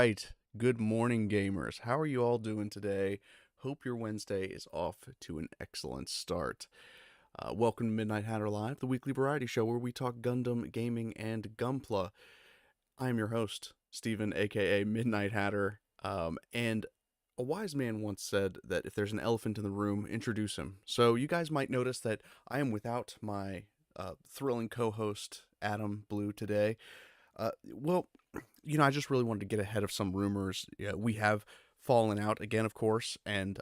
right. Good morning, gamers. How are you all doing today? Hope your Wednesday is off to an excellent start. Welcome to Midnight Hatter Live, the weekly variety show where we talk Gundam, gaming, and Gunpla. I am your host, Steven, aka Midnight Hatter. And a wise man once said that if there's an elephant in the room, introduce him. So you guys might notice that I am without my thrilling co-host, Adam Blue, today. Well, I just really wanted to get ahead of some rumors. Yeah, we have fallen out again, of course, and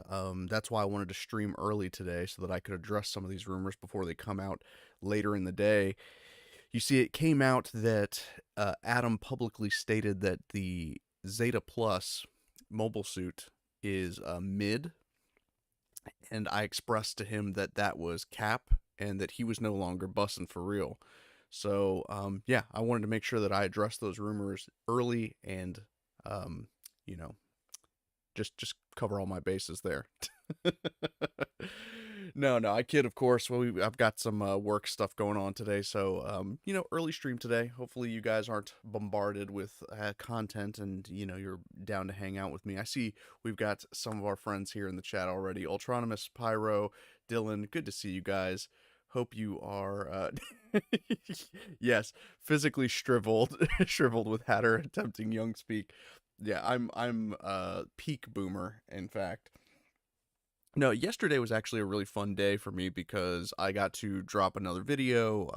that's why I wanted to stream early today so that I could address some of these rumors before they come out later in the day. You see, it came out that Adam publicly stated that the Zeta Plus mobile suit is mid, and I expressed to him that that was cap and that he was no longer bussing for real. So, yeah, I wanted to make sure that I addressed those rumors early and, um, you know, just cover all my bases there. No, I kid, of course. Well, I've got some work stuff going on today, so early stream today. Hopefully, you guys aren't bombarded with content, and you're down to hang out with me. I see we've got some of our friends here in the chat already. Ultronymous, Pyro, Dylan. Good to see you guys. Hope you are, yes, physically shriveled, shriveled with Hatter attempting young speak. Yeah, I'm peak boomer, in fact. No, yesterday was actually a really fun day for me because I got to drop another video,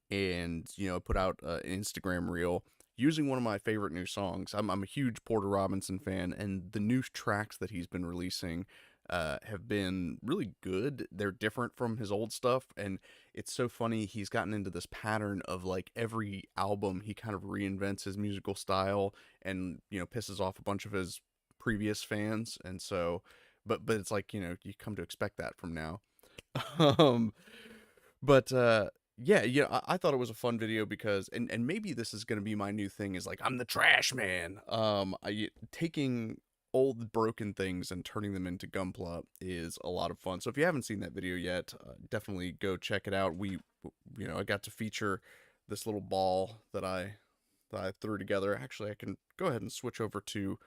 and put out an Instagram reel using one of my favorite new songs. I'm a huge Porter Robinson fan, and the new tracks that he's been releasing have been really good. They're different from his old stuff, and it's so funny. He's gotten into this pattern of like every album he kind of reinvents his musical style and pisses off a bunch of his previous fans, and so but it's like you come to expect that from now. um but yeah, I thought it was a fun video because and maybe this is going to be my new thing, is like I'm the trash man. Taking old broken things and turning them into Gunpla is a lot of fun. So if you haven't seen that video yet, definitely go check it out. I got to feature this little ball that I threw together. Actually, I can go ahead and switch over to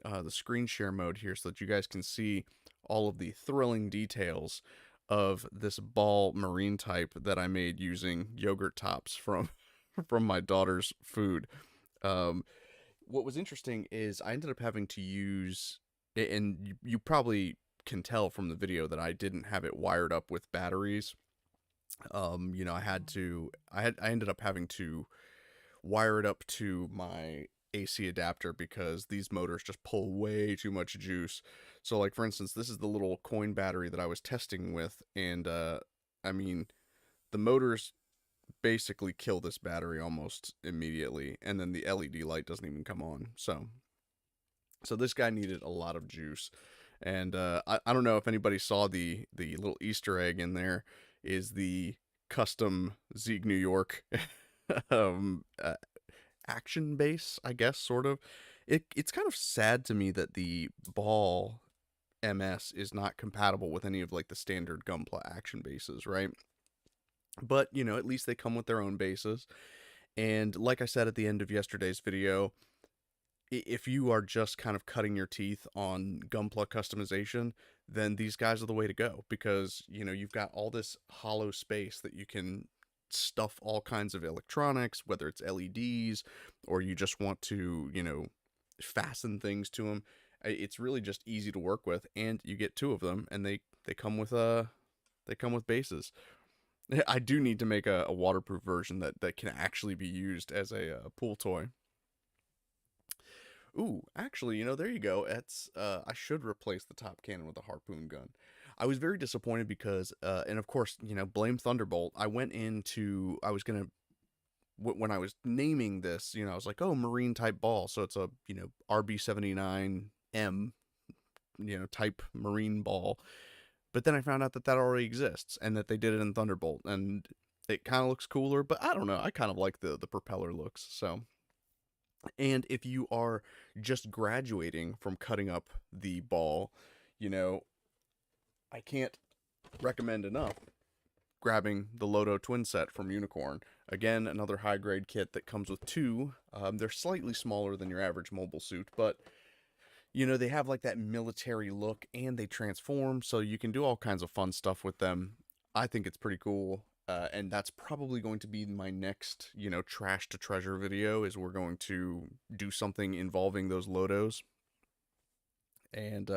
the screen share mode here so that you guys can see all of the thrilling details of this ball marine type that I made using yogurt tops from from my daughter's food. What was interesting is I ended up having to use, and you probably can tell from the video that I didn't have it wired up with batteries. I ended up having to wire it up to my AC adapter because these motors just pull way too much juice. So like for instance, this is the little coin battery that I was testing with, and I mean the motors basically kill this battery almost immediately, and then the LED light doesn't even come on. So this guy needed a lot of juice. And I don't know if anybody saw the little Easter egg in there is the custom Zeeg New York um, action base, I guess, sort of. It's kind of sad to me that the ball MS is not compatible with any of like the standard Gunpla action bases, right? But at least they come with their own bases. And like I said at the end of yesterday's video, if you are just kind of cutting your teeth on Gunpla customization, then these guys are the way to go, because you've got all this hollow space that you can stuff all kinds of electronics, whether it's LEDs or you just want to fasten things to them. It's really just easy to work with, and you get two of them, and they come with bases. I do need to make a waterproof version that can actually be used as a pool toy. Ooh, actually, there you go. It's I should replace the top cannon with a harpoon gun. I was very disappointed because, and of course, blame Thunderbolt. I was gonna, when I was naming this, I was like, oh, marine type ball, so it's a RB79M, type marine ball. But then I found out that already exists and that they did it in Thunderbolt, and it kind of looks cooler. But I don't know. I kind of like the propeller looks. So. And if you are just graduating from cutting up the ball, I can't recommend enough grabbing the Loto twin set from Unicorn. Again, another high grade kit that comes with two. They're slightly smaller than your average mobile suit, but they have like that military look and they transform, so you can do all kinds of fun stuff with them. I think it's pretty cool. And that's probably going to be my next, trash to treasure video. Is we're going to do something involving those Lotos, and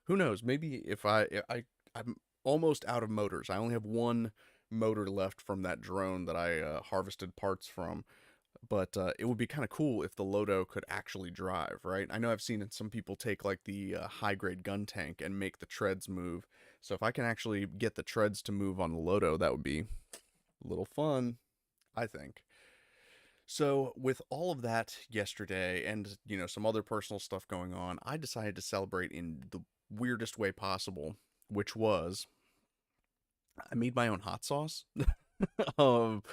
who knows? Maybe if I'm almost out of motors. I only have one motor left from that drone that I harvested parts from. But it would be kind of cool if the Loto could actually drive, right? I know I've seen some people take like the high grade gun tank and make the treads move. So if I can actually get the treads to move on the Loto, that would be a little fun, I think. So with all of that yesterday and, some other personal stuff going on, I decided to celebrate in the weirdest way possible, which was I made my own hot sauce. um,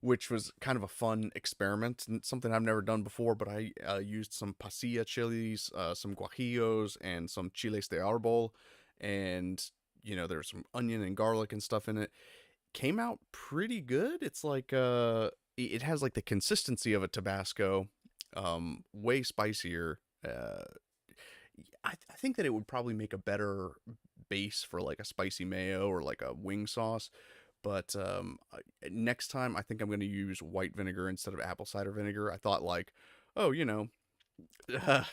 which was kind of a fun experiment and something I've never done before. But I used some pasilla chilies, some guajillos, and some chiles de árbol, and there's some onion and garlic and stuff in it. Came out pretty good. It's like it has like the consistency of a Tabasco, way spicier. I think that it would probably make a better base for like a spicy mayo or like a wing sauce. But next time, I think I'm going to use white vinegar instead of apple cider vinegar. I thought like, oh, uh,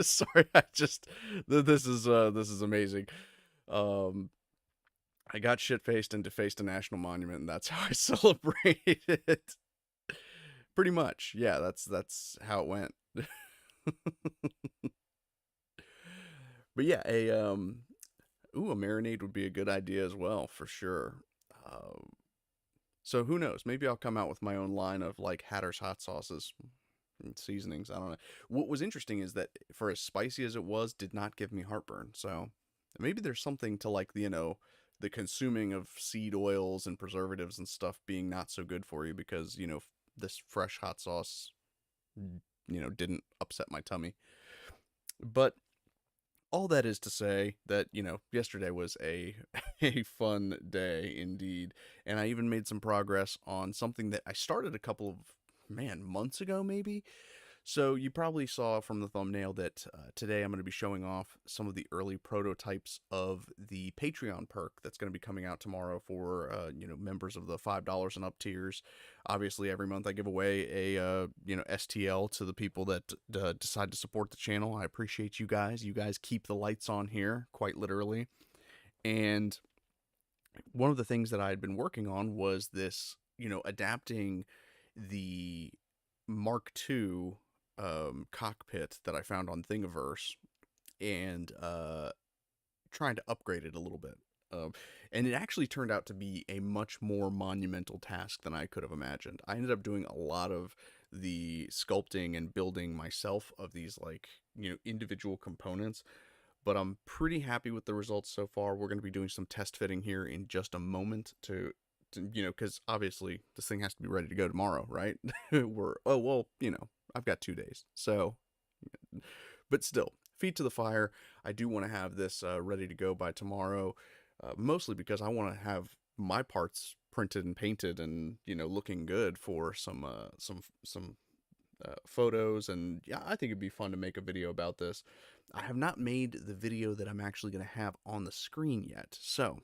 sorry, this is amazing. Um, I got shit faced and defaced a national monument, and that's how I celebrate it. Pretty much, yeah. That's how it went. But yeah, a marinade would be a good idea as well, for sure. So who knows? Maybe I'll come out with my own line of like Hatter's hot sauces and seasonings. I don't know. What was interesting is that for as spicy as it was, did not give me heartburn. So maybe there's something to like the consuming of seed oils and preservatives and stuff being not so good for you because this fresh hot sauce didn't upset my tummy. But all that is to say that yesterday was a a fun day indeed, and I even made some progress on something that I started a couple of months ago maybe. So you probably saw from the thumbnail that today I'm going to be showing off some of the early prototypes of the Patreon perk that's going to be coming out tomorrow for members of the $5 and up tiers. Obviously, every month I give away a STL to the people that decide to support the channel. I appreciate you guys. You guys keep the lights on here, quite literally. And one of the things that I had been working on was this, adapting the Mark II cockpit that I found on Thingiverse and trying to upgrade it a little bit. And it actually turned out to be a much more monumental task than I could have imagined. I ended up doing a lot of the sculpting and building myself of these individual components, but I'm pretty happy with the results so far. We're going to be doing some test fitting here in just a moment to because obviously this thing has to be ready to go tomorrow, right? I've got 2 days. So, but still, feet to the fire. I do want to have this ready to go by tomorrow, mostly because I want to have my parts printed and painted and looking good for some photos. And yeah, I think it'd be fun to make a video about this. I have not made the video that I'm actually going to have on the screen yet, so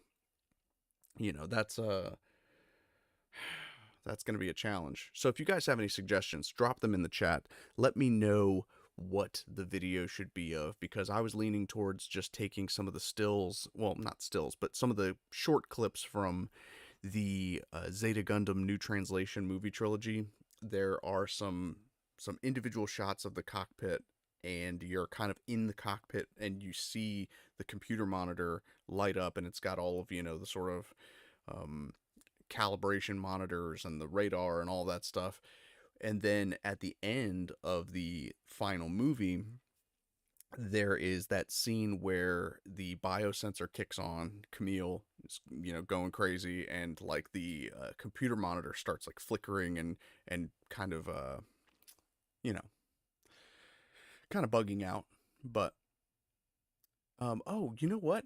that's going to be a challenge. So if you guys have any suggestions, drop them in the chat. Let me know what the video should be of, because I was leaning towards just taking some of the stills, well, not stills, but some of the short clips from the Zeta Gundam New Translation movie trilogy. There are some individual shots of the cockpit, and you're kind of in the cockpit and you see the computer monitor light up, and it's got all of the sort of calibration monitors and the radar and all that stuff. And then at the end of the final movie, there is that scene where the biosensor kicks on. Camille is, going crazy, and like the computer monitor starts like flickering and kind of kind of bugging out. But Oh, you know what?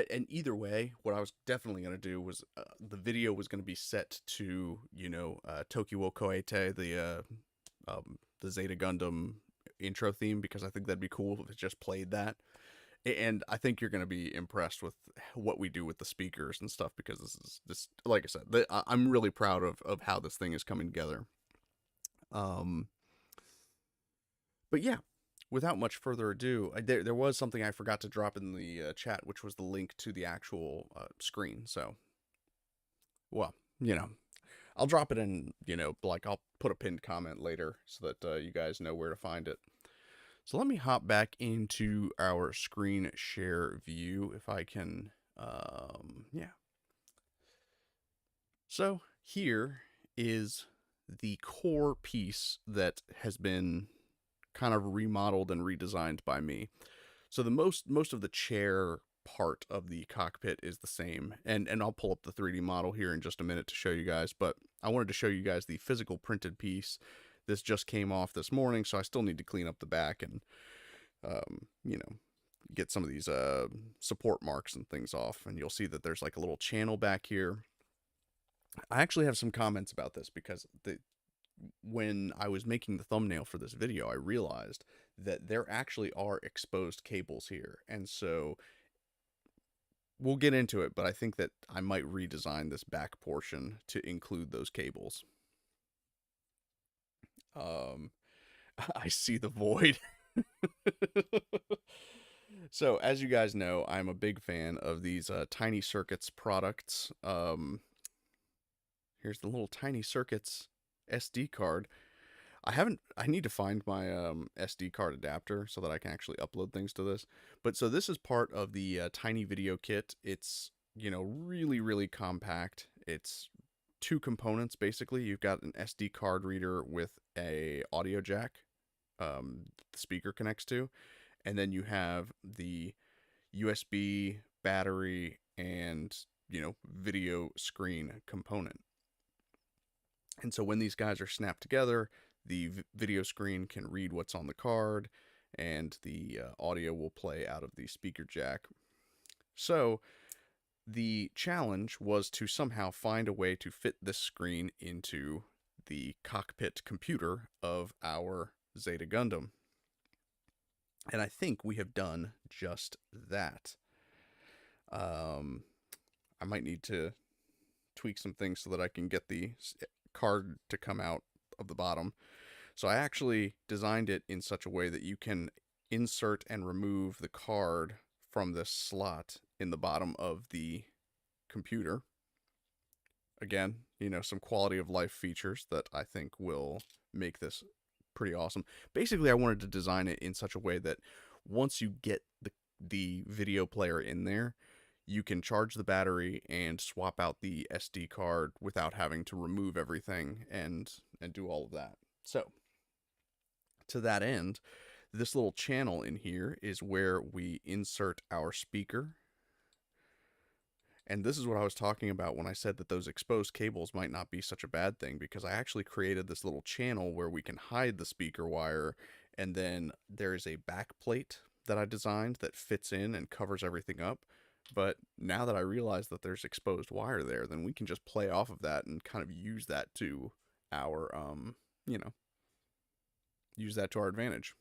And either way, what I was definitely gonna do was the video was gonna be set to Tokyo Koete, the Zeta Gundam intro theme, because I think that'd be cool if it just played that. And I think you're gonna be impressed with what we do with the speakers and stuff, because this like I said, I'm really proud of how this thing is coming together. Um, but yeah, without much further ado, there was something I forgot to drop in the chat, which was the link to the actual screen. So, well, you know, I'll drop it in, like I'll put a pinned comment later so that you guys know where to find it. So let me hop back into our screen share view if I can. Yeah. So here is the core piece that has been kind of remodeled and redesigned by me. So the most of the chair part of the cockpit is the same, and I'll pull up the 3D model here in just a minute to show you guys, but I wanted to show you guys the physical printed piece. This just came off this morning, so I still need to clean up the back and get some of these support marks and things off, and you'll see that there's like a little channel back here. I actually have some comments about this because when I was making the thumbnail for this video, I realized that there actually are exposed cables here. And so we'll get into it, but I think that I might redesign this back portion to include those cables. I see the void. So, as you guys know, I'm a big fan of these Tiny Circuits products. Here's the little Tiny Circuits SD card. I need to find my SD card adapter so that I can actually upload things to this. But so this is part of the Tiny Video Kit. It's, really, really compact. It's two components, basically. You've got an SD card reader with a audio jack the speaker connects to. And then you have the USB battery and, video screen component. And so when these guys are snapped together, the video screen can read what's on the card, and the audio will play out of the speaker jack. So the challenge was to somehow find a way to fit this screen into the cockpit computer of our Zeta Gundam. And I think we have done just that. I might need to tweak some things so that I can get the card to come out of the bottom. So I actually designed it in such a way that you can insert and remove the card from this slot in the bottom of the computer. Again, some quality of life features that I think will make this pretty awesome. Basically, I wanted to design it in such a way that once you get the video player in there, you can charge the battery and swap out the SD card without having to remove everything and do all of that. So, to that end, this little channel in here is where we insert our speaker. And this is what I was talking about when I said that those exposed cables might not be such a bad thing, because I actually created this little channel where we can hide the speaker wire, and then there's a back plate that I designed that fits in and covers everything up. But now that I realize that there's exposed wire there, then we can just play off of that and kind of use that to our, use that to our advantage.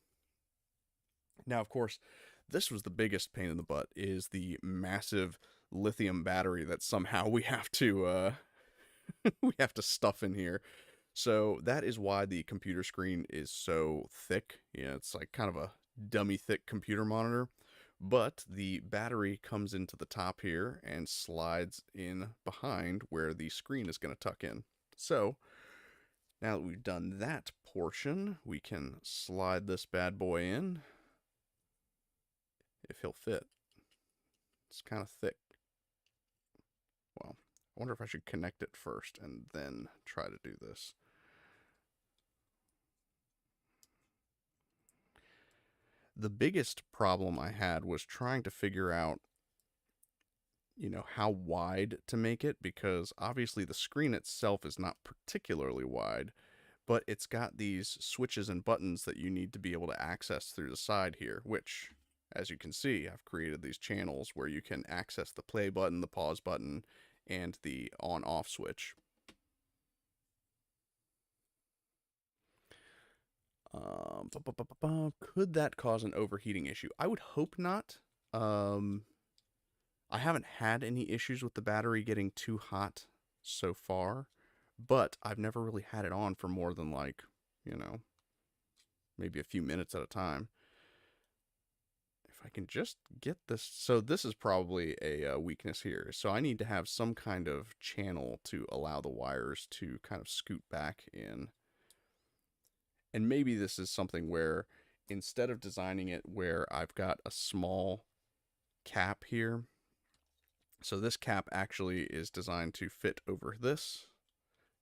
Now, of course, this was the biggest pain in the butt, is the massive lithium battery that somehow we have to we have to stuff in here. So that is why the computer screen is so thick. It's like kind of a dummy thick computer monitor. But the battery comes into the top here and slides in behind where the screen is going to tuck in. So now that we've done that portion, we can slide this bad boy in, if he'll fit. It's kind of thick. Well, I wonder if I should connect it first and then try to do this. The biggest problem I had was trying to figure out, how wide to make it, because obviously the screen itself is not particularly wide, but it's got these switches and buttons that you need to be able to access through the side here, which, as you can see, I've created these channels where you can access the play button, the pause button, and the on-off switch. Could that cause an overheating issue? I would hope not. I haven't had any issues with the battery getting too hot so far, but I've never really had it on for more than like, maybe a few minutes at a time. If I can just get this, so this is probably a weakness here. So I need to have some kind of channel to allow the wires to kind of scoot back in. And maybe this is something where instead of designing it where I've got a small cap here, so this cap actually is designed to fit over this.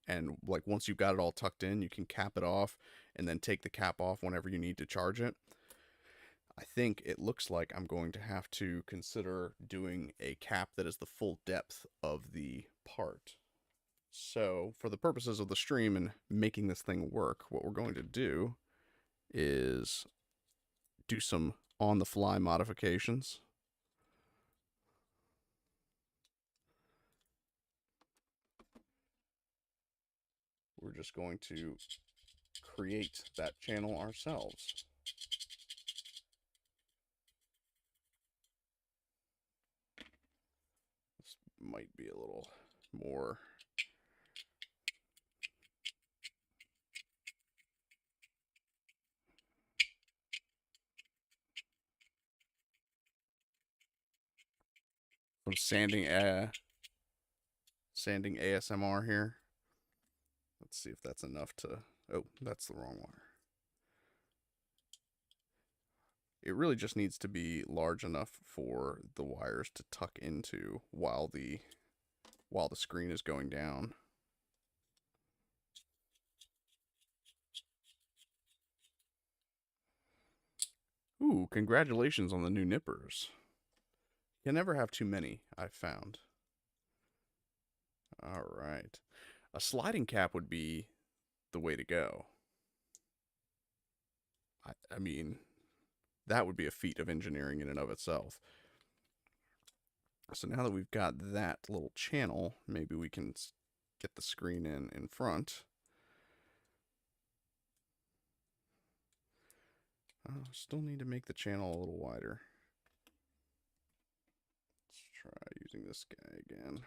And like once you've got it all tucked in, you can cap it off and then take the cap off whenever you need to charge it. I think it looks like I'm going to have to consider doing a cap that is the full depth of the part. So for the purposes of the stream and making this thing work, what we're going to do is do some on-the-fly modifications. We're just going to create that channel ourselves. This might be a little more. Some sanding ASMR here. Let's see if that's enough to. Oh, that's the wrong wire. It really just needs to be large enough for the wires to tuck into while the screen is going down. Ooh, congratulations on the new nippers. You never have too many, I've found. All right. A sliding cap would be the way to go. I mean, that would be a feat of engineering in and of itself. So now that we've got that little channel, maybe we can get the screen in front. Still need to make the channel a little wider. Let's try using this guy again.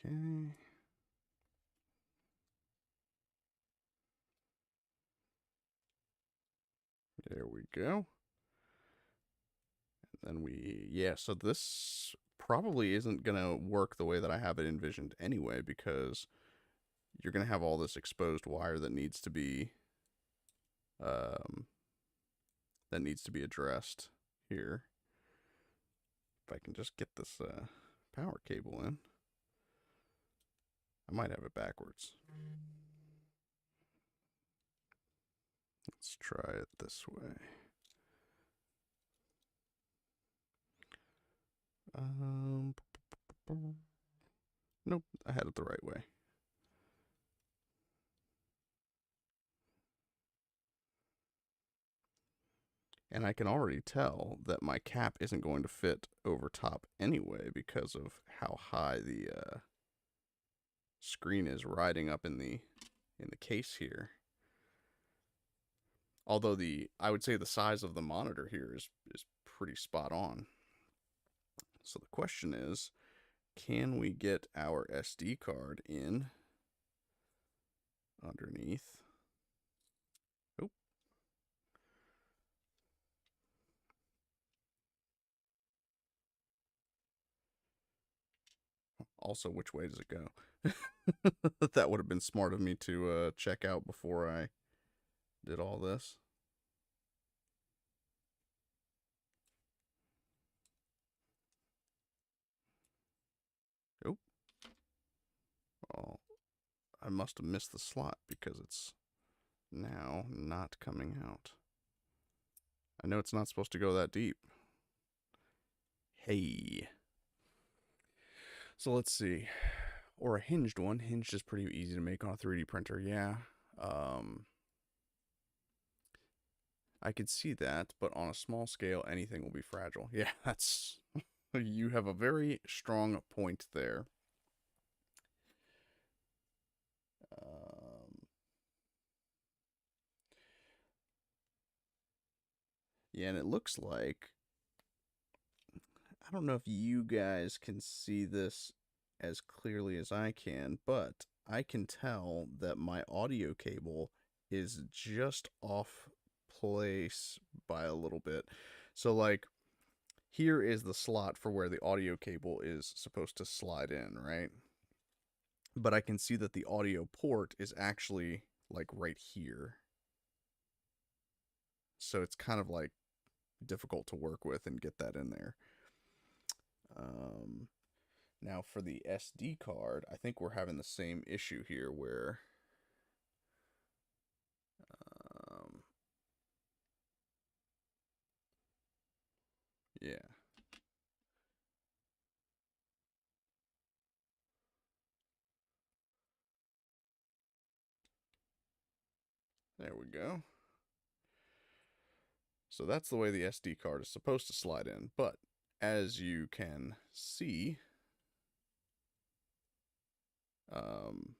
Okay. There we go. And then yeah, so this probably isn't going to work the way that I have it envisioned anyway, because you're going to have all this exposed wire that needs to be addressed here. If I can just get this power cable in. I might have it backwards. Let's try it this way. Nope, I had it the right way. And I can already tell that my cap isn't going to fit over top anyway because of how high the screen is riding up in the case here. Although I would say the size of the monitor here is pretty spot on. So the question is, can we get our SD card in underneath? Oh. Also, which way does it go? That would have been smart of me to check out before I did all this. Oh. Oh, I must have missed the slot because it's now not coming out. I know it's not supposed to go that deep. Hey. So let's see. Or a hinged one. Hinged is pretty easy to make on a 3D printer, yeah. Um, I could see that, but on a small scale, anything will be fragile. Yeah, that's. You have a very strong point there. Um, yeah, and it looks like. I don't know if you guys can see this as clearly as I can, but I can tell that my audio cable is just off place by a little bit. So, like, here is the slot for where the audio cable is supposed to slide in, right? But I can see that the audio port is actually like right here. So it's kind of like difficult to work with and get that in there. Um, Now for the SD card, I think we're having the same issue here where um, yeah. There we go. So that's the way the SD card is supposed to slide in, but as you can see, um,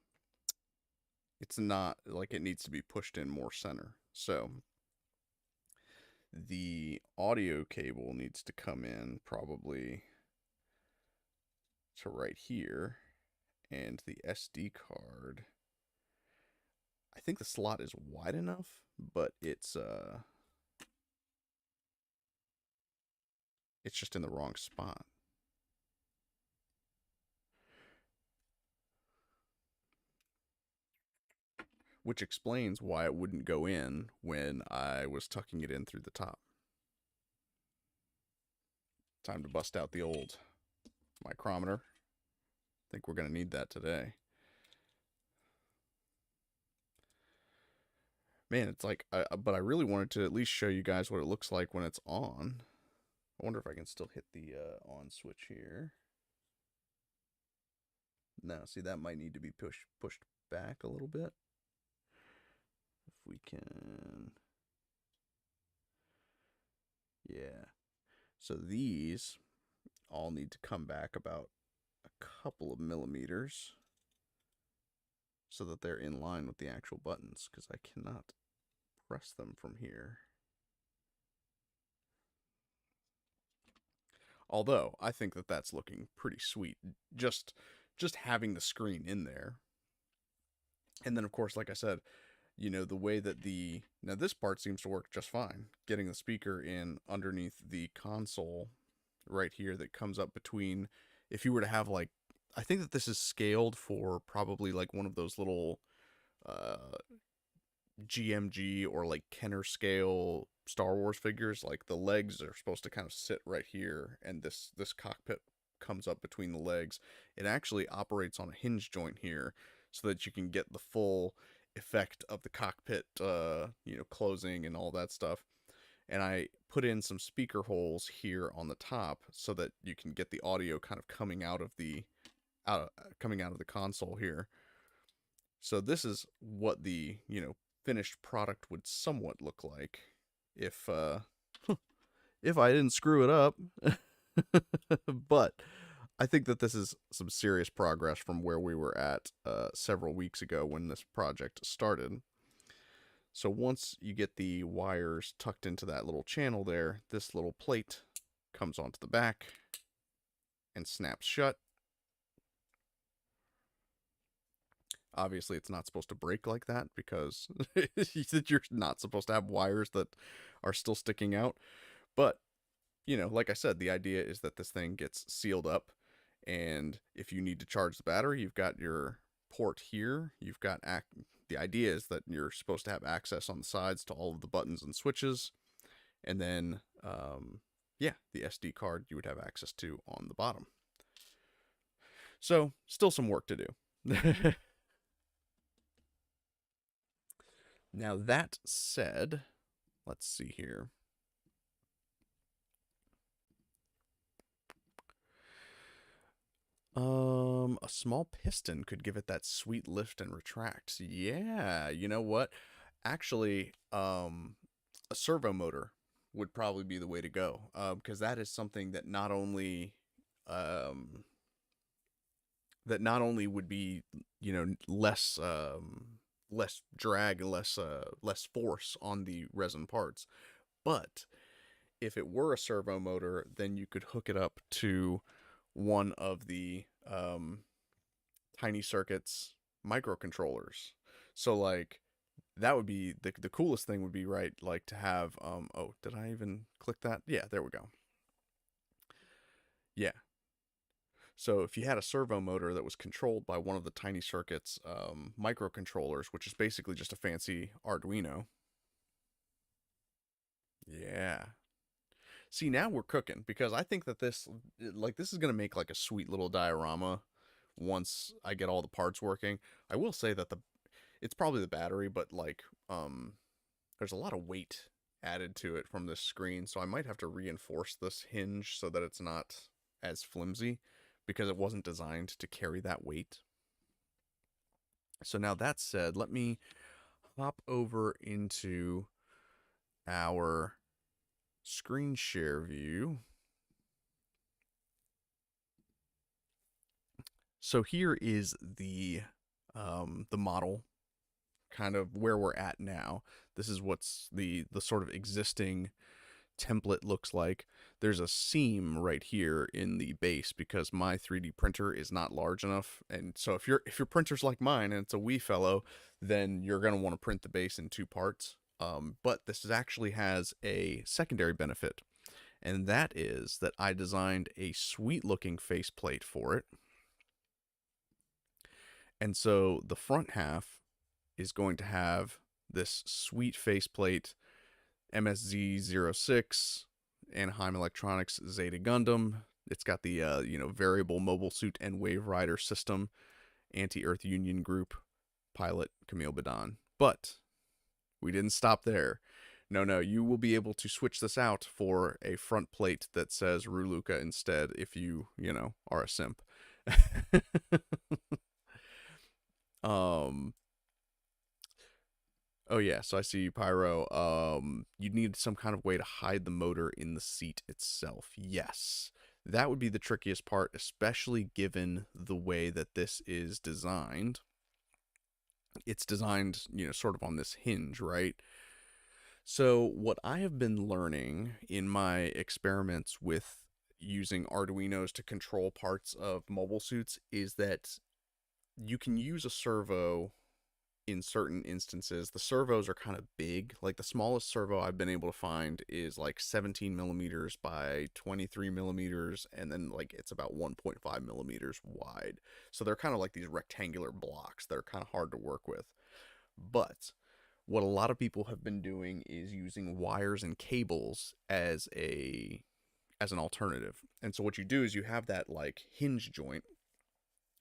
it's not like it needs to be pushed in more center. So the audio cable needs to come in probably to right here, and the SD card, I think the slot is wide enough, but it's just in the wrong spot. Which explains why it wouldn't go in when I was tucking it in through the top. Time to bust out the old micrometer. I think we're going to need that today. Man, it's like, but I really wanted to at least show you guys what it looks like when it's on. I wonder if I can still hit the on switch here. No, see, that might need to be pushed back a little bit. If we can. Yeah. So these all need to come back about a couple of millimeters so that they're in line with the actual buttons, because I cannot press them from here. Although I think that that's looking pretty sweet, just having the screen in there. And then of course, like I said, the way that now this part seems to work just fine. Getting the speaker in underneath the console right here that comes up between, if you were to have like, I think that this is scaled for probably like one of those little uh GMG or like Kenner scale Star Wars figures. Like the legs are supposed to kind of sit right here, and this cockpit comes up between the legs. It actually operates on a hinge joint here, so that you can get the full effect of the cockpit, closing and all that stuff. And I put in some speaker holes here on the top so that you can get the audio kind of coming out of the console here. So this is what the finished product would somewhat look like if if I didn't screw it up. But I think that this is some serious progress from where we were at several weeks ago when this project started. So once you get the wires tucked into that little channel there, this little plate comes onto the back and snaps shut. Obviously, it's not supposed to break like that because you're not supposed to have wires that are still sticking out. But, like I said, the idea is that this thing gets sealed up. And if you need to charge the battery, you've got your port here. You've got the idea is that you're supposed to have access on the sides to all of the buttons and switches. And then, yeah, the SD card you would have access to on the bottom. So, still some work to do. Now, that said, let's see here. A small piston could give it that sweet lift and retract. Yeah, you know what? Actually, a servo motor would probably be the way to go, because that is something um, that not only would be, less less drag, less force on the resin parts, but if it were a servo motor, then you could hook it up to one of the tiny circuits microcontrollers. So like that would be the coolest thing would be, right, like to have oh, did I even click that? Yeah, there we go. Yeah. So if you had a servo motor that was controlled by one of the tiny circuits microcontrollers, which is basically just a fancy Arduino. Yeah. See, now we're cooking, because I think that this is going to make like a sweet little diorama once I get all the parts working. I will say that the it's probably the battery, but like there's a lot of weight added to it from this screen, so I might have to reinforce this hinge so that it's not as flimsy, because it wasn't designed to carry that weight. So now that said, let me hop over into our screen share view. So here is the model, kind of where we're at now. This is what's the sort of existing template looks like. There's a seam right here in the base because my 3D printer is not large enough, and so if your printer's like mine and it's a wee fellow, then you're gonna want to print the base in two parts. But this actually has a secondary benefit, and that is that I designed a sweet looking faceplate for it. And so the front half is going to have this sweet faceplate, MSZ06, Anaheim Electronics Zeta Gundam. It's got the variable mobile suit and wave rider system, anti-Earth Union group, pilot Camille Badan. But we didn't stop there. No, you will be able to switch this out for a front plate that says Ruluka instead if are a simp. um Oh yeah, so I see you, Pyro. You need some kind of way to hide the motor in the seat itself. Yes. That would be the trickiest part, especially given the way that this is designed. It's designed, sort of on this hinge, right? So, what I have been learning in my experiments with using Arduinos to control parts of mobile suits is that you can use a servo in certain instances. The servos are kind of big. Like the smallest servo I've been able to find is like 17 millimeters by 23 millimeters, and then like it's about 1.5 millimeters wide. So they're kind of like these rectangular blocks that are kind of hard to work with. But what a lot of people have been doing is using wires and cables as an alternative. And so what you do is you have that like hinge joint,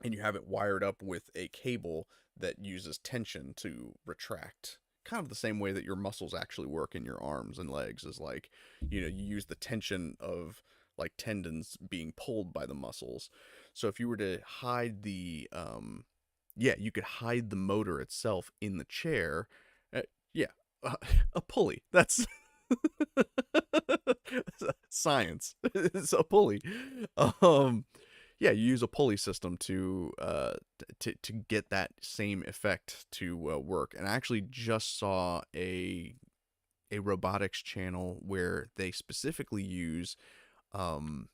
and you have it wired up with a cable that uses tension to retract, kind of the same way that your muscles actually work in your arms and legs, is like, you use the tension of like tendons being pulled by the muscles. So if you were to hide yeah, you could hide the motor itself in the chair. Yeah, uh, a pulley. That's science. It's a pulley. Um, yeah, you use a pulley system to get that same effect to work. And I actually just saw a robotics channel where they specifically use um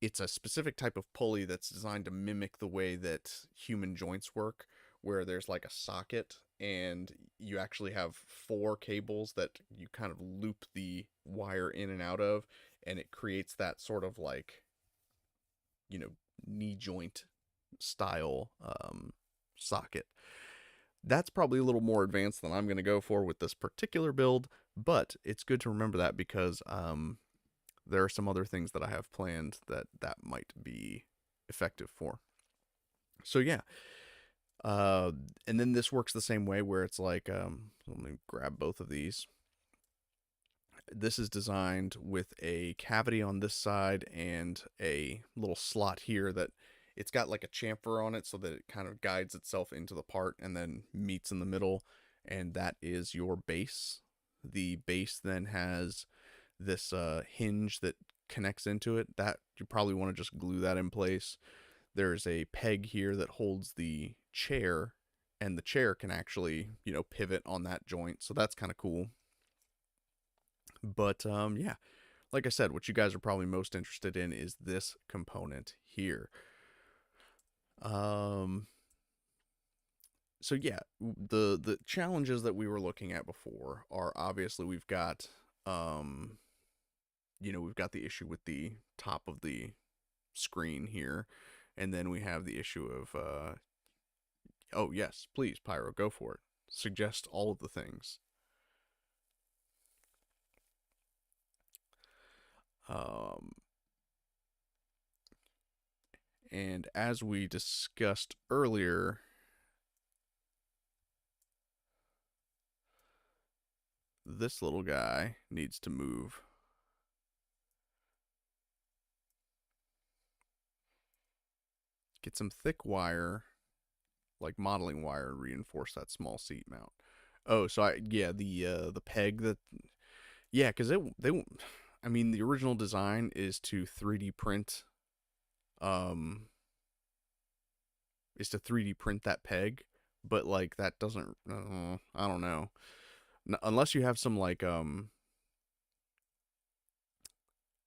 it's a specific type of pulley that's designed to mimic the way that human joints work, where there's like a socket and you actually have four cables that you kind of loop the wire in and out of, and it creates that sort of like, you know, knee joint style socket. That's probably a little more advanced than I'm going to go for with this particular build, but it's good to remember that because there are some other things that I have planned that might be effective for. So yeah, and then this works the same way where it's like, let me grab both of these. This is designed with a cavity on this side and a little slot here that it's got like a chamfer on it so that it kind of guides itself into the part and then meets in the middle, and that is your base. The base then has this hinge that connects into it. That you probably want to just glue that in place. There's a peg here that holds the chair, and the chair can actually, pivot on that joint. So that's kind of cool. But yeah, like I said, what you guys are probably most interested in is this component here. Um, so yeah, the challenges that we were looking at before are obviously we've got the issue with the top of the screen here, and then we have the issue of oh yes, please Pyro, go for it. Suggest all of the things. Um, and as we discussed earlier, this little guy needs to move. Get some thick wire, like modeling wire, and reinforce that small seat mount. Oh, so the peg that, yeah, because I mean, the original design is to 3D print, um, is to 3D print that peg, but like that doesn't, I don't know, unless you have some like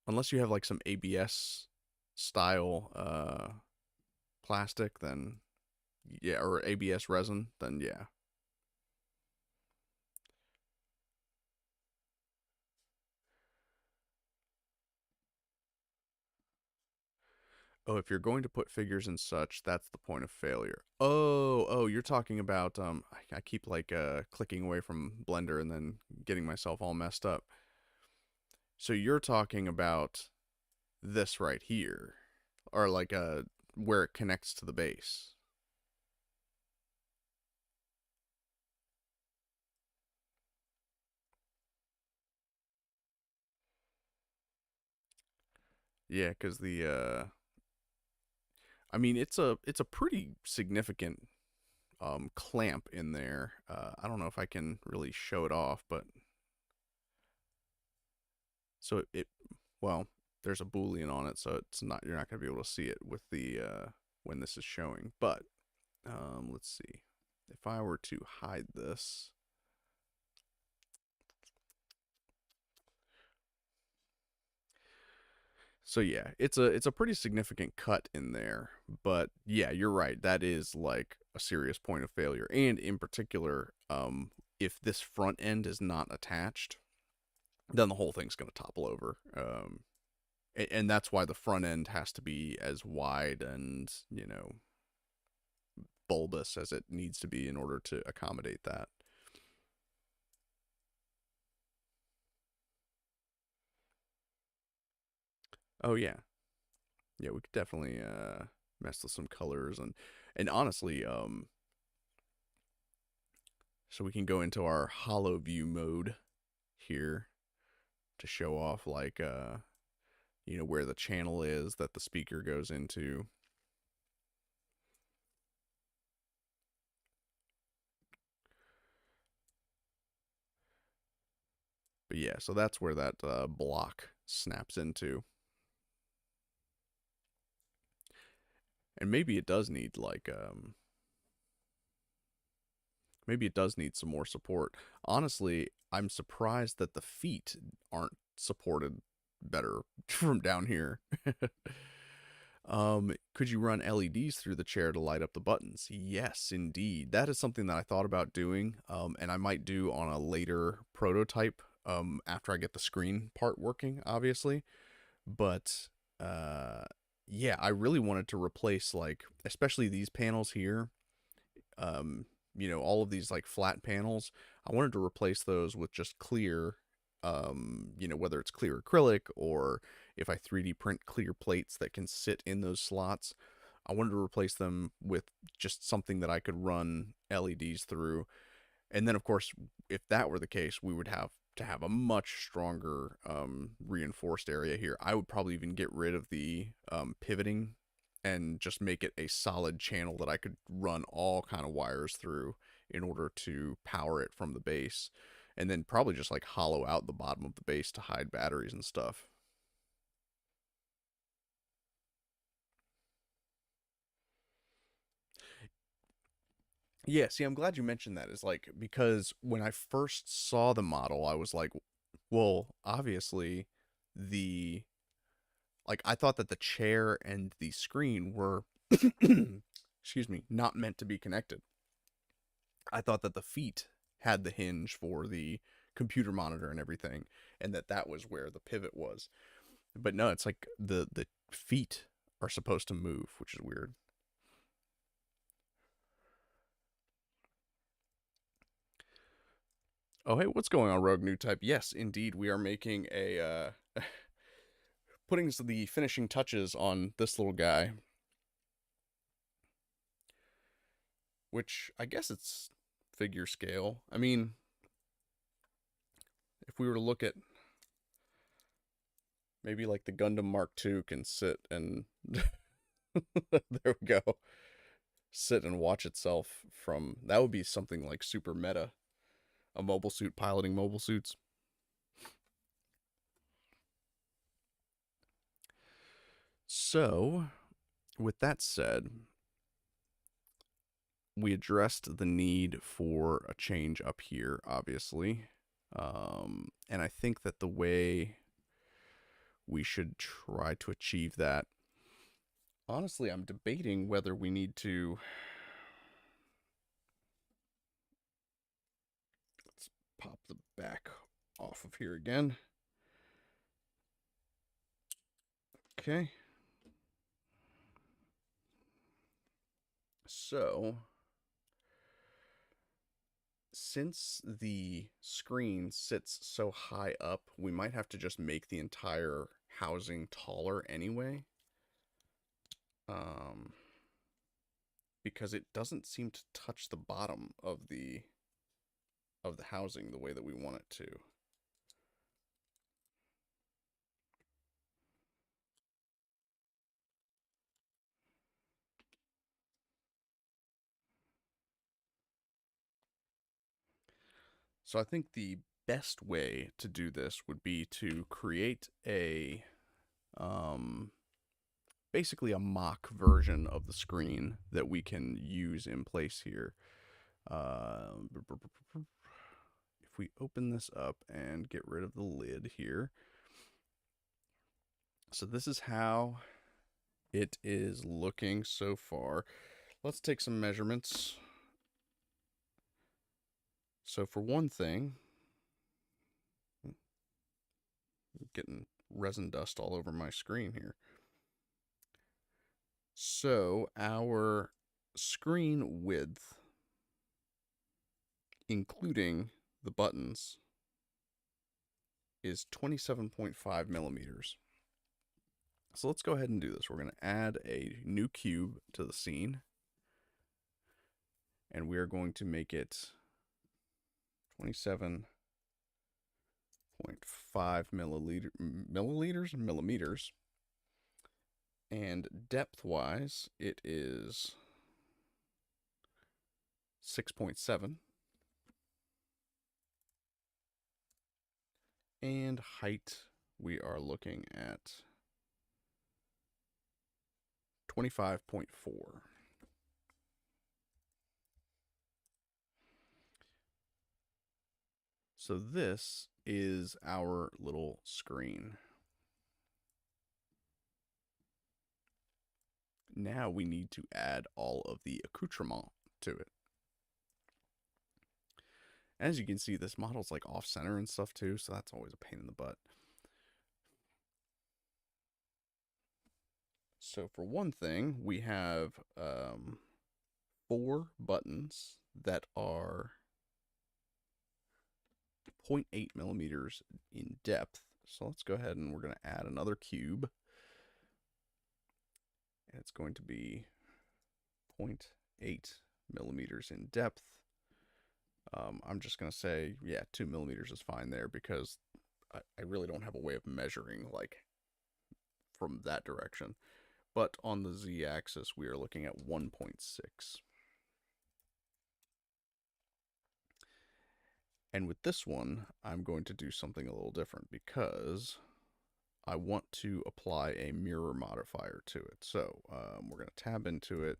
unless you have like some ABS style plastic, then yeah, or ABS resin, then yeah. Oh, if you're going to put figures and such, that's the point of failure. Oh, you're talking about I keep like clicking away from Blender and then getting myself all messed up. So you're talking about this right here, or like where it connects to the base. Yeah, because the I mean it's a pretty significant clamp in there. I don't know if I can really show it off, but so well, there's a boolean on it, so it's not you're not going to be able to see it with the when this is showing. But let's see. If I were to hide this, so yeah, it's a pretty significant cut in there. But yeah, you're right. That is like a serious point of failure, and in particular, if this front end is not attached, then the whole thing's going to topple over. And that's why the front end has to be as wide and bulbous as it needs to be in order to accommodate that. Oh yeah, yeah, we could definitely mess with some colors and honestly, so we can go into our hollow view mode here to show off like where the channel is that the speaker goes into. But yeah, so that's where that block snaps into. And maybe it does need like maybe it does need some more support. Honestly, I'm surprised that the feet aren't supported better from down here. Could you run LEDs through the chair to light up the buttons? Yes, indeed. That is something that I thought about doing, and I might do on a later prototype after I get the screen part working, obviously. But yeah, I really wanted to replace like, especially these panels here. All of these like flat panels. I wanted to replace those with just clear, whether it's clear acrylic or if I 3D print clear plates that can sit in those slots. I wanted to replace them with just something that I could run LEDs through. And then, of course, if that were the case, we would have to have a much stronger reinforced area here. I would probably even get rid of the pivoting and just make it a solid channel that I could run all kind of wires through in order to power it from the base, and then probably just like hollow out the bottom of the base to hide batteries and stuff. Yeah, see, I'm glad you mentioned that. Is like, because when I first saw the model, I was like, well, obviously the I thought that the chair and the screen were excuse me, not meant to be connected. I thought that the feet had the hinge for the computer monitor and everything, and that was where the pivot was. But no, it's like the feet are supposed to move, which is weird. Oh, hey, what's going on, Rogue New Type? Yes, indeed, we are making a putting the finishing touches on this little guy, which I guess it's figure scale. I mean, if we were to look at maybe like the Gundam Mark II can sit and there we go, sit and watch itself from, that would be something like super meta, a mobile suit piloting mobile suits. So, with that said, we addressed the need for a change up here, obviously. And I think that the way we should try to achieve that, honestly, I'm debating whether we need to. Let's pop the back off of here again. Okay. So, since the screen sits so high up, we might have to just make the entire housing taller anyway. Because it doesn't seem to touch the bottom of the housing the way that we want it to. So I think the best way to do this would be to create a basically a mock version of the screen that we can use in place here. If we open this up and get rid of the lid here, so this is how it is looking so far. Let's take some measurements. So for one thing, getting resin dust all over my screen here. So our screen width, including the buttons, is 27.5 millimeters. So let's go ahead and do this. We're going to add a new cube to the scene, and we are going to make it 27.5 millimeters, and depth-wise, it is 6.7, and height, we are looking at 25.4. So this is our little screen. Now we need to add all of the accoutrement to it. As you can see, this model's like off-center and stuff too, so that's always a pain in the butt. So for one thing, we have 4 buttons that are 0.8 millimeters in depth. So let's go ahead and we're going to add another cube. And it's going to be 0.8 millimeters in depth. I'm just going to say, yeah, 2 millimeters is fine there because I really don't have a way of measuring like from that direction. But on the z-axis, we are looking at 1.6. And with this one, I'm going to do something a little different because I want to apply a mirror modifier to it. So we're going to tab into it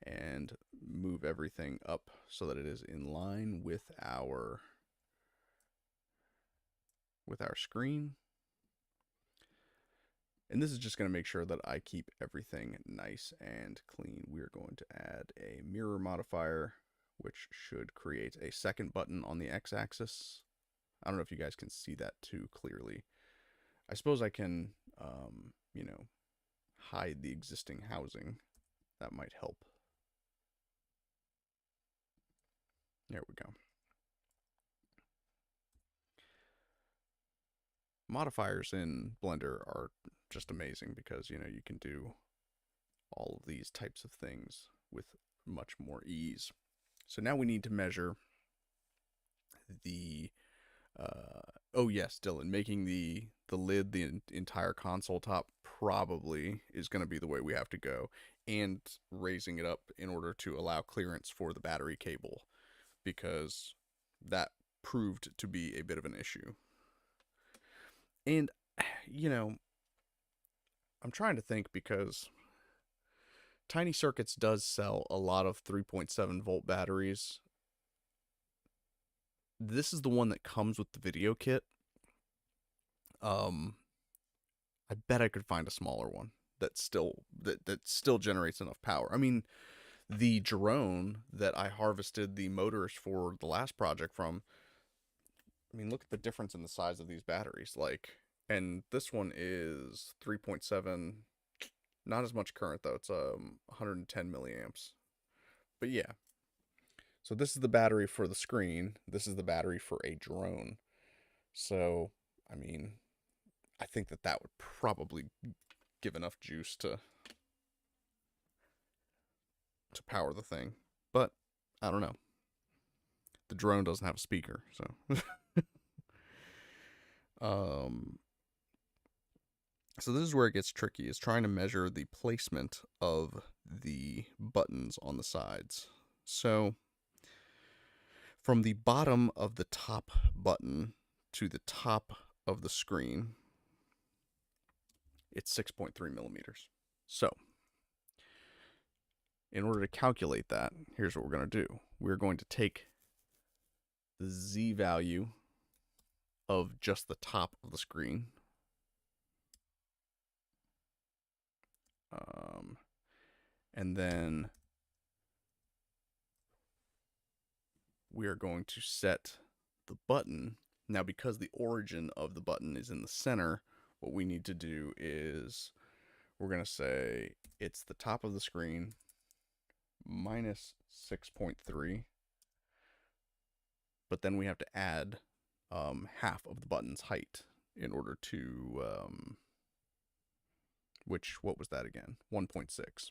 and move everything up so that it is in line with our screen. And this is just going to make sure that I keep everything nice and clean. We are going to add a mirror modifier, which should create a second button on the x-axis. I don't know if you guys can see that too clearly. I suppose I can, you know, hide the existing housing. That might help. There we go. Modifiers in Blender are just amazing because, you know, you can do all of these types of things with much more ease. So now we need to measure the oh yes, Dylan, making the lid the entire console top probably is going to be the way we have to go, and raising it up in order to allow clearance for the battery cable, because that proved to be a bit of an issue. And you know, I'm trying to think because Tiny Circuits does sell a lot of 3.7 volt batteries. This is the one that comes with the video kit. I bet I could find a smaller one that still generates enough power. I mean, the drone that I harvested the motors for the last project from, I mean, look at the difference in the size of these batteries. Like, and this one is 3.7, not as much current though. It's 110 milliamps. But yeah. So this is the battery for the screen. This is the battery for a drone. So, I mean, I think that would probably give enough juice to power the thing. But I don't know. The drone doesn't have a speaker, so um so this is where it gets tricky, is trying to measure the placement of the buttons on the sides. So from the bottom of the top button to the top of the screen, it's 6.3 millimeters. So in order to calculate that, here's what we're going to do. We're going to take the Z value of just the top of the screen, and then we are going to set the button. Now, because the origin of the button is in the center, what we need to do is we're going to say it's the top of the screen minus 6.3, but then we have to add half of the button's height in order to, what was that again? 1.6.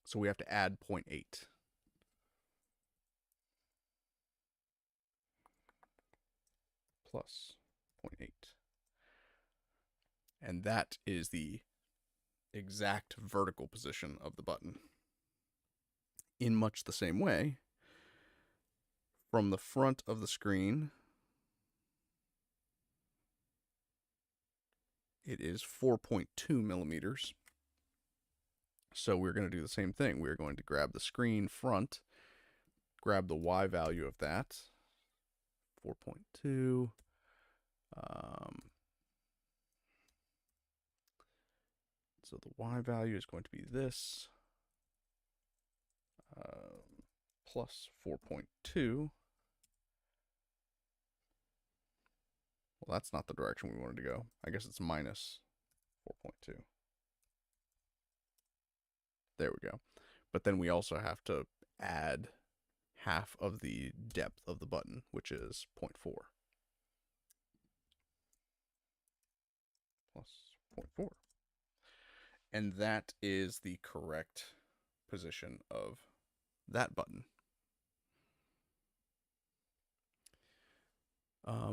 So we have to add 0.8. Plus 0.8. And that is the exact vertical position of the button. In much the same way, from the front of the screen, it is 4.2 millimeters. So we're going to do the same thing. We're going to grab the screen front, grab the Y value of that, 4.2. So the Y value is going to be this, plus 4.2. Well, that's not the direction we wanted to go. I guess it's minus 4.2. There we go. But then we also have to add half of the depth of the button, which is 0.4. Plus 0.4. And that is the correct position of that button.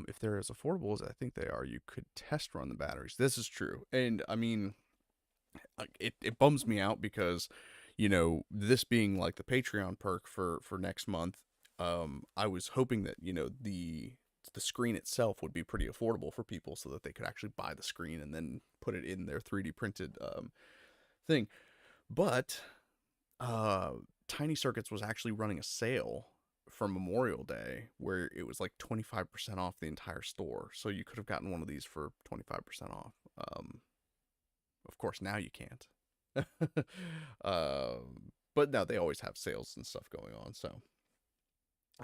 If they're as affordable as I think they are, you could test run the batteries. This is true. And I mean, it bums me out because, this being like the Patreon perk for next month, I was hoping that, the screen itself would be pretty affordable for people so that they could actually buy the screen and then put it in their 3D printed thing. But uh, Tiny Circuits was actually running a sale for Memorial Day where it was like 25% off the entire store. So you could have gotten one of these for 25% off. Of course, now you can't. But no, they always have sales and stuff going on. So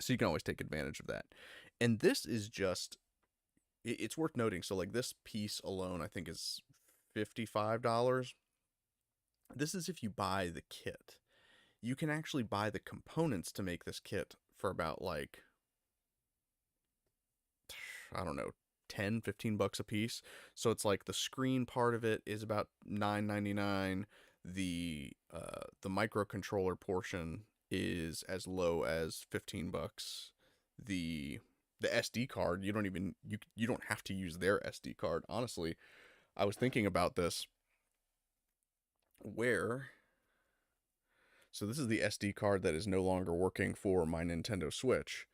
you can always take advantage of that. And this is just, it's worth noting. So like this piece alone, I think is $55. This is if you buy the kit. You can actually buy the components to make this kit for about like, I don't know, 10-15 bucks a piece. So it's like the screen part of it is about $9.99. The microcontroller portion is as low as 15 bucks. The SD card, you don't have to use their SD card. Honestly, I was thinking about this where so this is the SD card that is no longer working for my Nintendo Switch,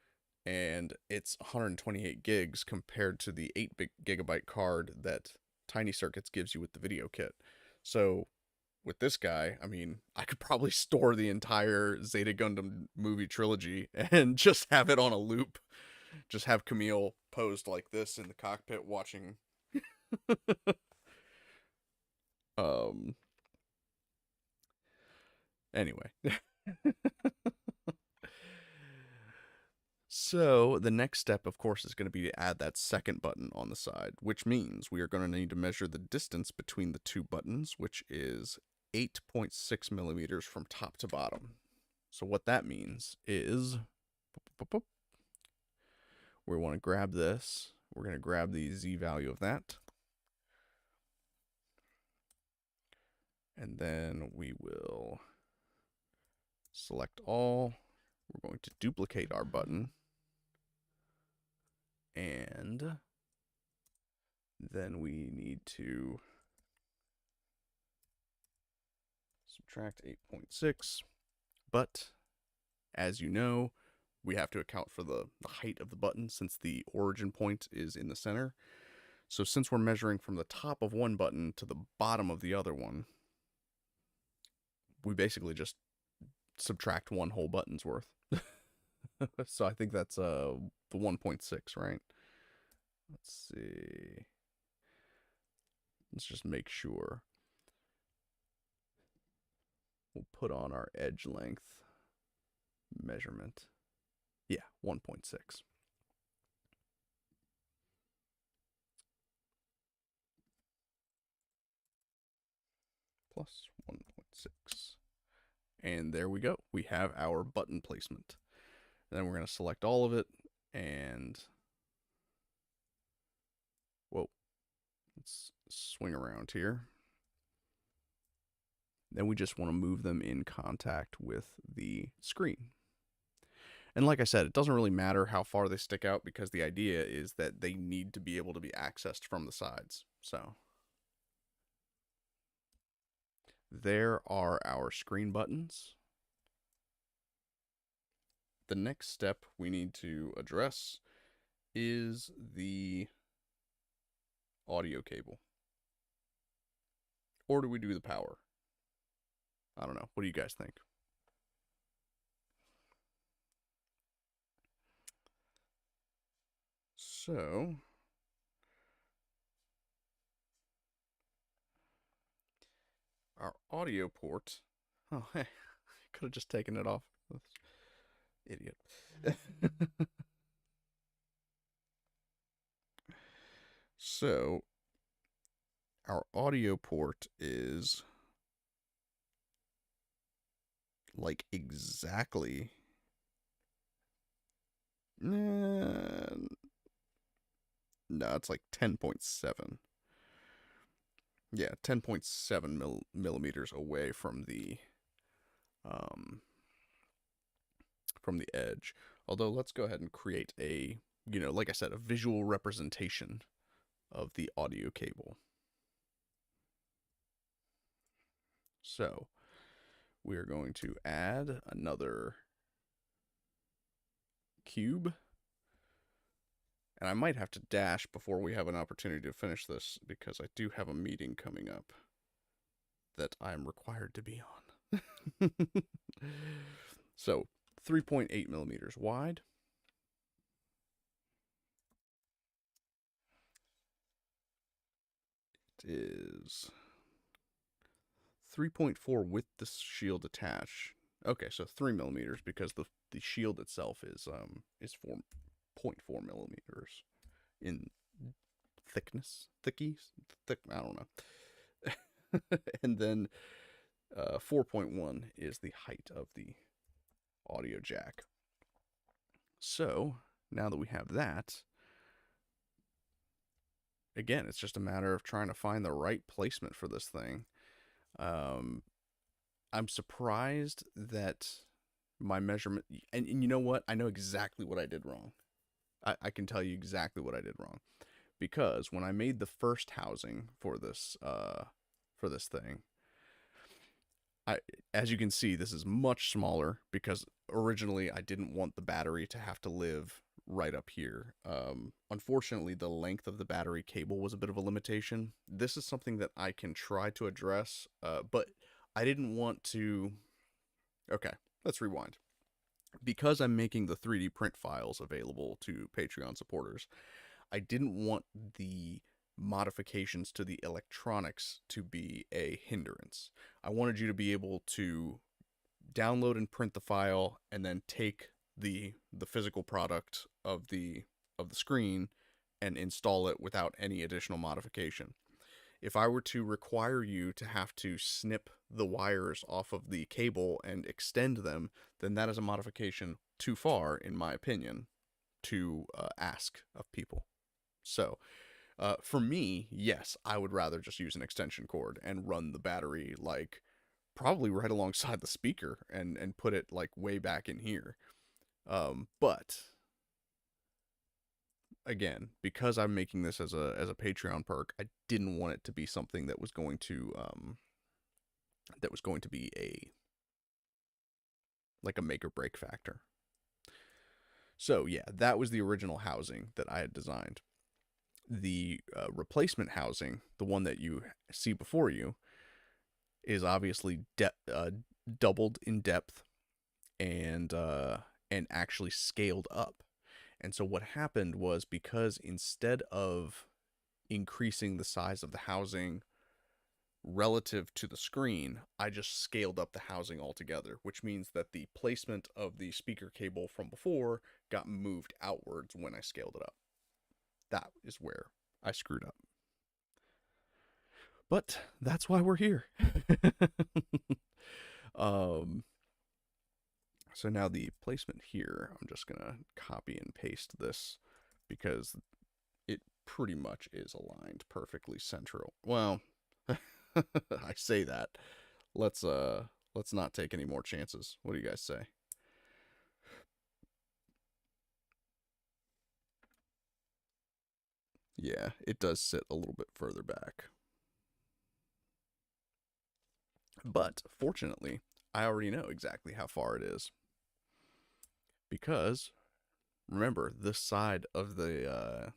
and it's 128 gigs compared to the 8 gigabyte card that Tiny Circuits gives you with the video kit. So with this guy, I mean, I could probably store the entire Zeta Gundam movie trilogy and just have it on a loop. Just have Camille posed like this in the cockpit watching. um. Anyway. So the next step, of course, is going to be to add that second button on the side, which means we are going to need to measure the distance between the two buttons, which is 8.6 millimeters from top to bottom. So what that means is we want to grab this. We're going to grab the Z value of that. And then we will select all. We're going to duplicate our button. And then we need to subtract 8.6. But as you know, we have to account for the height of the button since the origin point is in the center. So since we're measuring from the top of one button to the bottom of the other one, we basically just subtract one whole button's worth. So I think that's the 1.6, right? Let's see. Let's just make sure. We'll put on our edge length measurement. Yeah, 1.6. Plus 1.6. And there we go. We have our button placement. Then we're going to select all of it and whoa, let's swing around here. Then we just want to move them in contact with the screen. And like I said, it doesn't really matter how far they stick out because the idea is that they need to be able to be accessed from the sides. So there are our screen buttons. The next step we need to address is the audio cable. Or do we do the power? I don't know. What do you guys think? So our audio port. Oh, hey, could have just taken it off. Idiot. So our audio port is like exactly no, it's like 10.7. Yeah, 10.7 millimeters away from the edge. Although let's go ahead and create a you know, like I said, a visual representation of the audio cable. So we are going to add another cube. And I might have to dash before we have an opportunity to finish this because I do have a meeting coming up that I am required to be on. So 3.8 millimeters wide. It is 3.4 with the shield attached. Okay, so 3 millimeters because the shield itself is 4.4 millimeters in thickness. Thick. I don't know. And then 4.1 is the height of the audio jack. So now that we have that, again, it's just a matter of trying to find the right placement for this thing. I'm surprised that my measurement, and you know what? I know exactly what I did wrong. I can tell you exactly what I did wrong. Because when I made the first housing for this thing, as you can see, this is much smaller because originally I didn't want the battery to have to live right up here. Unfortunately, the length of the battery cable was a bit of a limitation. This is something that I can try to address, but I didn't want to... Okay, let's rewind. Because I'm making the 3D print files available to Patreon supporters, I didn't want the modifications to the electronics to be a hindrance. I wanted you to be able to download and print the file and then take the physical product of the screen and install it without any additional modification. If I were to require you to have to snip the wires off of the cable and extend them, then that is a modification too far, in my opinion, to ask of people. So, for me, yes, I would rather just use an extension cord and run the battery like probably right alongside the speaker and put it like way back in here. But again, because I'm making this as a Patreon perk, I didn't want it to be something that was going to be a like a make or break factor. So yeah, that was the original housing that I had designed. The replacement housing, the one that you see before you, is obviously doubled in depth and actually scaled up. And so what happened was, because instead of increasing the size of the housing relative to the screen, I just scaled up the housing altogether, which means that the placement of the speaker cable from before got moved outwards when I scaled it up. That is where I screwed up. But that's why we're here. So now the placement here, I'm just going to copy and paste this because it pretty much is aligned perfectly central. Well, I say that. Let's not take any more chances. What do you guys say? Yeah, it does sit a little bit further back. But fortunately, I already know exactly how far it is. Because remember, this side of the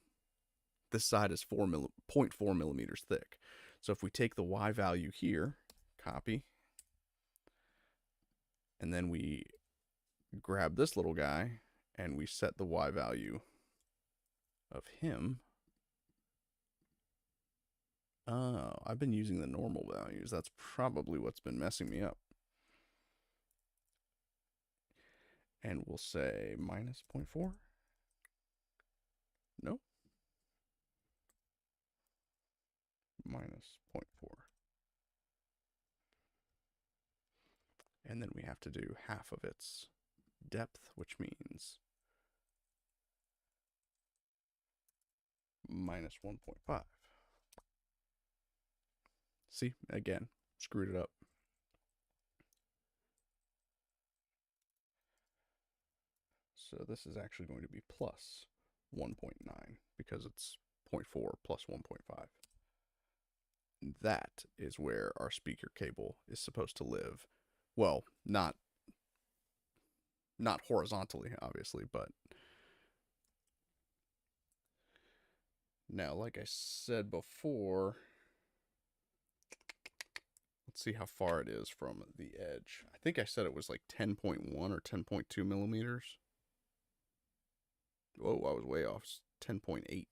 this side is 0.4 millimeters thick. So if we take the Y value here, copy, and then we grab this little guy and we set the Y value of him. Oh, I've been using the normal values. That's probably what's been messing me up. And we'll say minus 0.4. No. Minus 0.4. And then we have to do half of its depth, which means minus 1.5. See, again, screwed it up. So this is actually going to be plus 1.9 because it's 0.4 plus 1.5. That is where our speaker cable is supposed to live. Well, not horizontally, obviously, but now, like I said before, let's see how far it is from the edge. I think I said it was like 10.1 or 10.2 millimeters. Whoa, I was way off. It's 10.8.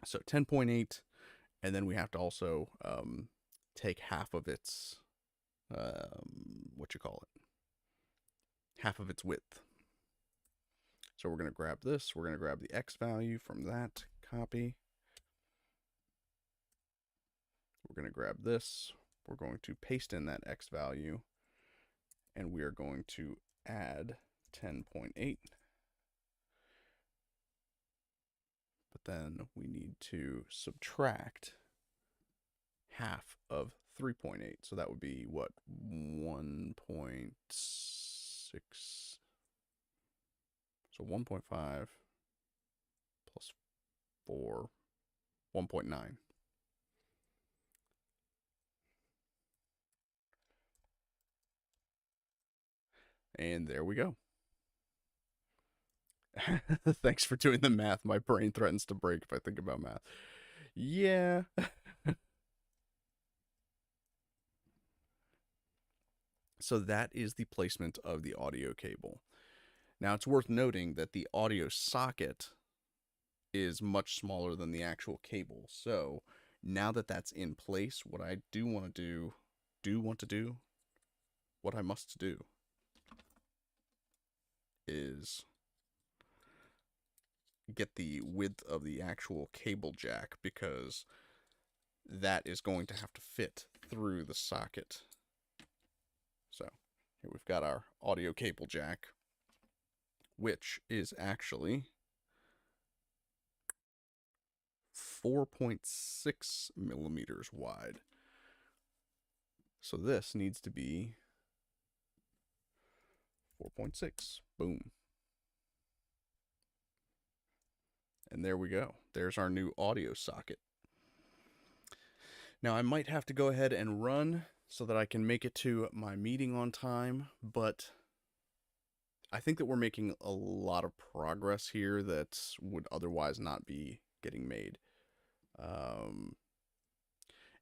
So 10.8, and then we have to also take half of its, half of its width. So we're going to grab this. We're going to grab the X value from that copy. We're going to grab this. We're going to paste in that X value, and we are going to add 10.8. But then we need to subtract half of 3.8. So that would be what? 1.6. So 1.5 plus 4, 1.9. And there we go. Thanks for doing the math. My brain threatens to break if I think about math. Yeah. So that is the placement of the audio cable. Now, it's worth noting that the audio socket is much smaller than the actual cable. So now that that's in place, what I what I must do is get the width of the actual cable jack, because that is going to have to fit through the socket. So here we've got our audio cable jack, which is actually 4.6 millimeters wide. So this needs to be 4.6. Boom. And there we go. There's our new audio socket. Now I might have to go ahead and run so that I can make it to my meeting on time, but I think that we're making a lot of progress here that would otherwise not be getting made.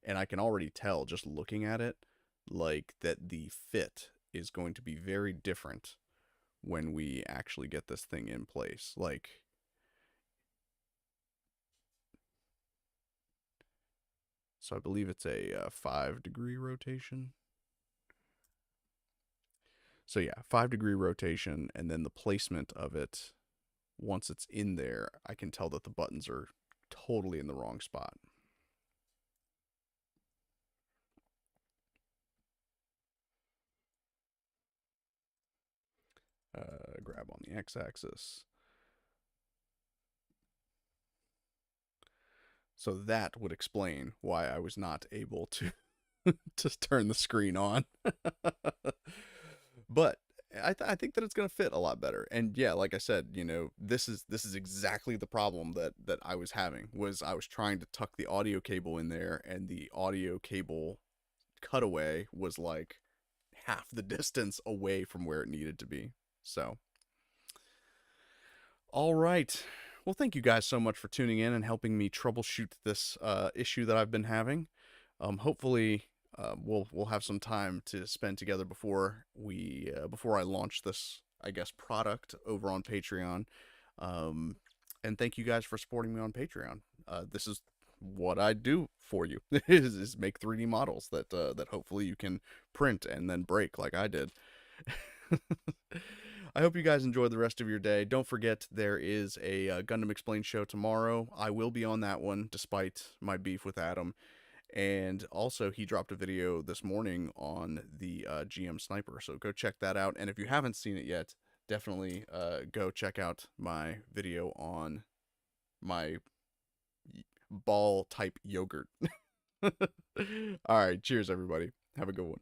And I can already tell, just looking at it, like that the fit is going to be very different when we actually get this thing in place. Like, so I believe it's a 5-degree rotation. So yeah, 5-degree rotation, and then the placement of it, once it's in there, I can tell that the buttons are totally in the wrong spot. Grab on the x-axis. So that would explain why I was not able to to turn the screen on. But I think that it's going to fit a lot better. And yeah, like I said, you know, this is exactly the problem that I was having. Was I was trying to tuck the audio cable in there, and the audio cable cutaway was like half the distance away from where it needed to be. So, all right. Well, thank you guys so much for tuning in and helping me troubleshoot this issue that I've been having. Hopefully, we'll have some time to spend together before I launch this, I guess, product over on Patreon. And thank you guys for supporting me on Patreon. This is what I do for you is make 3D models that that hopefully you can print and then break like I did. I hope you guys enjoy the rest of your day. Don't forget, there is a Gundam Explained show tomorrow. I will be on that one, despite my beef with Adam. And also, he dropped a video this morning on the GM Sniper, so go check that out. And if you haven't seen it yet, definitely go check out my video on my ball-type yogurt. All right, cheers, everybody. Have a good one.